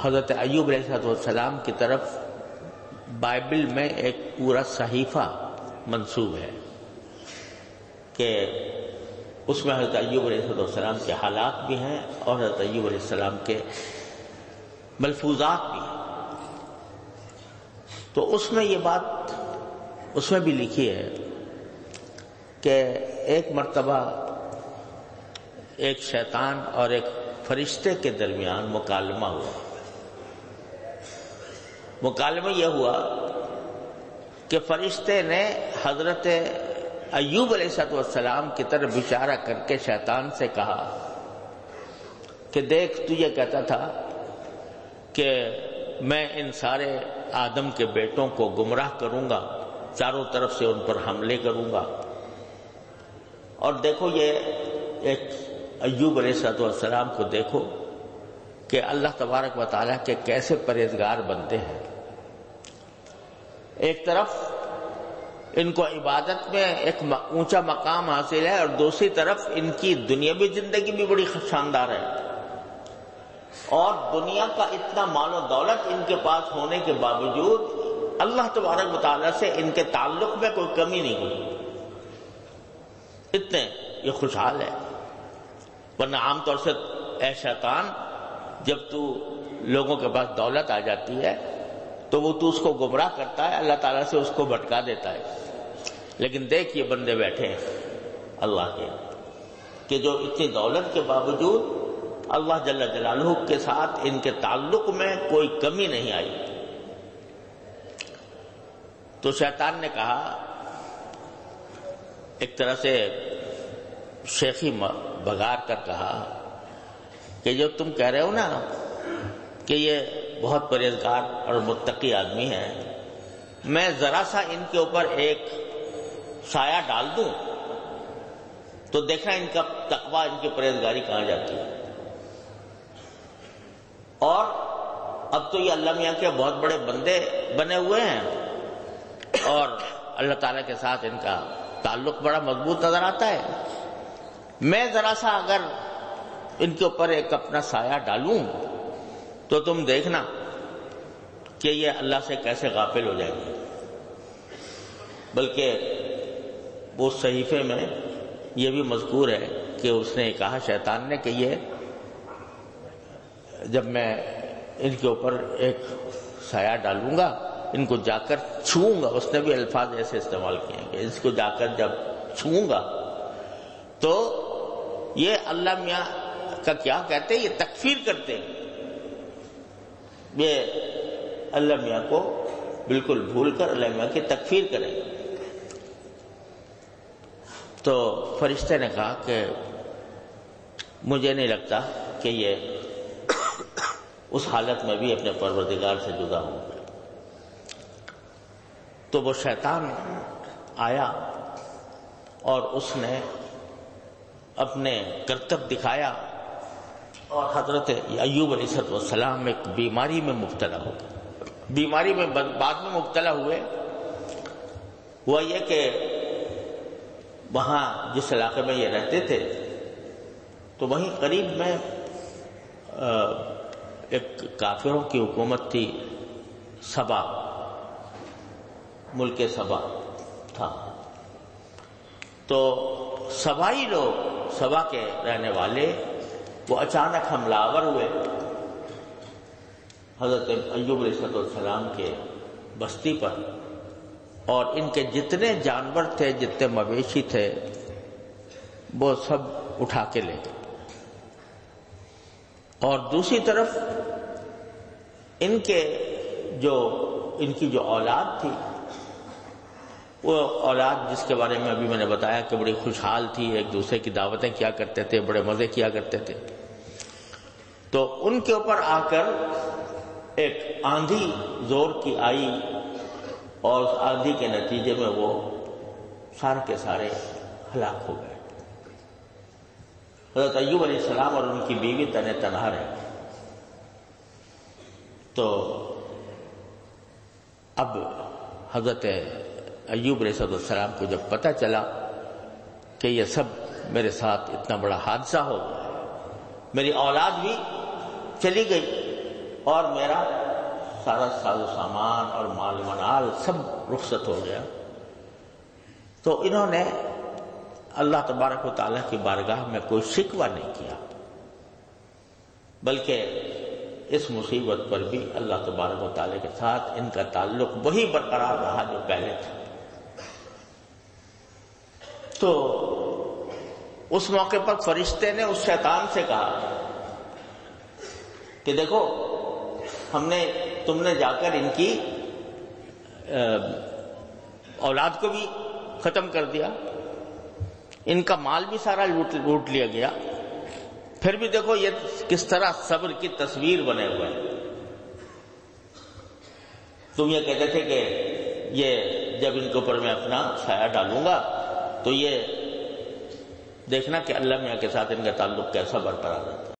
حضرت ایوب علیہ السلام کی طرف بائبل میں ایک پورا صحیفہ منسوب ہے کہ اس میں حضرت ایوب علیہ السلام کے حالات بھی ہیں اور حضرت ایوب علیہ السلام کے ملفوظات بھی ہیں. تو اس میں یہ بات اس میں بھی لکھی ہے کہ ایک مرتبہ ایک شیطان اور ایک فرشتے کے درمیان مکالمہ ہوا. مکالمہ یہ ہوا کہ فرشتے نے حضرت ایوب علیہ السلام کی طرف اشارہ کر کے شیطان سے کہا کہ دیکھ تو یہ کہتا تھا کہ میں ان سارے آدم کے بیٹوں کو گمراہ کروں گا، چاروں طرف سے ان پر حملے کروں گا، اور دیکھو یہ ایک ایوب علیہ السلام کو دیکھو کہ اللہ تبارک و تعالیٰ کے کیسے پرہیزگار بنتے ہیں. ایک طرف ان کو عبادت میں ایک اونچا مقام حاصل ہے اور دوسری طرف ان کی دنیاوی زندگی بھی بڑی شاندار ہے، اور دنیا کا اتنا مال و دولت ان کے پاس ہونے کے باوجود اللہ تبارک و تعالیٰ سے ان کے تعلق میں کوئی کمی نہیں ہوئی، اتنے یہ خوشحال ہے. ورنہ عام طور سے اے شیطان جب تو لوگوں کے پاس دولت آ جاتی ہے تو وہ تو اس کو گمراہ کرتا ہے، اللہ تعالیٰ سے اس کو بھٹکا دیتا ہے. لیکن دیکھ یہ بندے بیٹھے ہیں اللہ کے کہ جو اتنی دولت کے باوجود اللہ جل جلالہ کے ساتھ ان کے تعلق میں کوئی کمی نہیں آئی. تو شیطان نے کہا ایک طرح سے شیخی بگار کر کہا کہ جو تم کہہ رہے ہو نا کہ یہ بہت پرہیزگار اور متقی آدمی ہے، میں ذرا سا ان کے اوپر ایک سایہ ڈال دوں تو دیکھنا ان کا تقویٰ ان کی پرہیزگاری کہاں جاتی ہے. اور اب تو یہ اللہ میاں کے بہت بڑے بندے بنے ہوئے ہیں اور اللہ تعالیٰ کے ساتھ ان کا تعلق بڑا مضبوط نظر آتا ہے. میں ذرا سا اگر ان کے اوپر ایک اپنا سایہ ڈالوں تو تم دیکھنا کہ یہ اللہ سے کیسے غافل ہو جائیں گے. بلکہ وہ صحیفے میں یہ بھی مذکور ہے کہ اس نے کہا شیطان نے کہ یہ جب میں ان کے اوپر ایک سایہ ڈالوں گا ان کو جا کر چھوؤں گا، اس نے بھی الفاظ ایسے استعمال کیے ہیں کہ اس کو جا کر جب چھوؤں گا تو یہ اللہ میاں کا کیا کہتے ہیں، یہ تکفیر کرتے ہیں، یہ اللہ میاں کو بالکل بھول کر اللہ میاں کی تکفیر کریں. تو فرشتے نے کہا کہ مجھے نہیں لگتا کہ یہ اس حالت میں بھی اپنے پروردگار سے جدا ہوں گے. تو وہ شیطان آیا اور اس نے اپنے کرتب دکھایا اور حضرت ایوب علیہ السلام ایک بیماری میں مبتلا ہو گئے. بیماری میں بعد میں مبتلا ہوئے. ہوا یہ کہ وہاں جس علاقے میں یہ رہتے تھے تو وہیں قریب میں ایک کافروں کی حکومت تھی، سبا، ملک سبا تھا. تو سبائی لوگ، سبا کے رہنے والے، وہ اچانک حملہ آور ہوئے حضرت ایوب علیہ السلام کے بستی پر، اور ان کے جتنے جانور تھے، جتنے مویشی تھے، وہ سب اٹھا کے لے گئے. اور دوسری طرف ان کی جو اولاد تھی، وہ اولاد جس کے بارے میں ابھی میں نے بتایا کہ بڑی خوشحال تھی، ایک دوسرے کی دعوتیں کیا کرتے تھے، بڑے مزے کیا کرتے تھے، تو ان کے اوپر آ کر ایک آندھی زور کی آئی اور اس آندھی کے نتیجے میں وہ سارے کے سارے ہلاک ہو گئے. حضرت ایوب علیہ السلام اور ان کی بیوی تنے تنہا رہے. تو اب حضرت ایوب علیہ السلام کو جب پتہ چلا کہ یہ سب میرے ساتھ اتنا بڑا حادثہ ہو گیا، میری اولاد بھی چلی گئی، اور میرا سارا ساز و سامان اور مال منال سب رخصت ہو گیا. تو انہوں نے اللہ تبارک و تعالیٰ کی بارگاہ میں کوئی شکوہ نہیں کیا، بلکہ اس مصیبت پر بھی اللہ تبارک و تعالیٰ کے ساتھ ان کا تعلق وہی برقرار رہا جو پہلے تھا. تو اس موقع پر فرشتے نے اس شیطان سے کہا کہ دیکھو تم نے جا کر ان کی اولاد کو بھی ختم کر دیا، ان کا مال بھی سارا لوٹ لیا گیا، پھر بھی دیکھو یہ کس طرح صبر کی تصویر بنے ہوئے ہیں. تم یہ کہتے تھے کہ یہ جب ان کے اوپر میں اپنا سایہ ڈالوں گا تو یہ دیکھنا کہ اللہ میاں کے ساتھ ان کا تعلق کیسا برقرار رہتا ہے.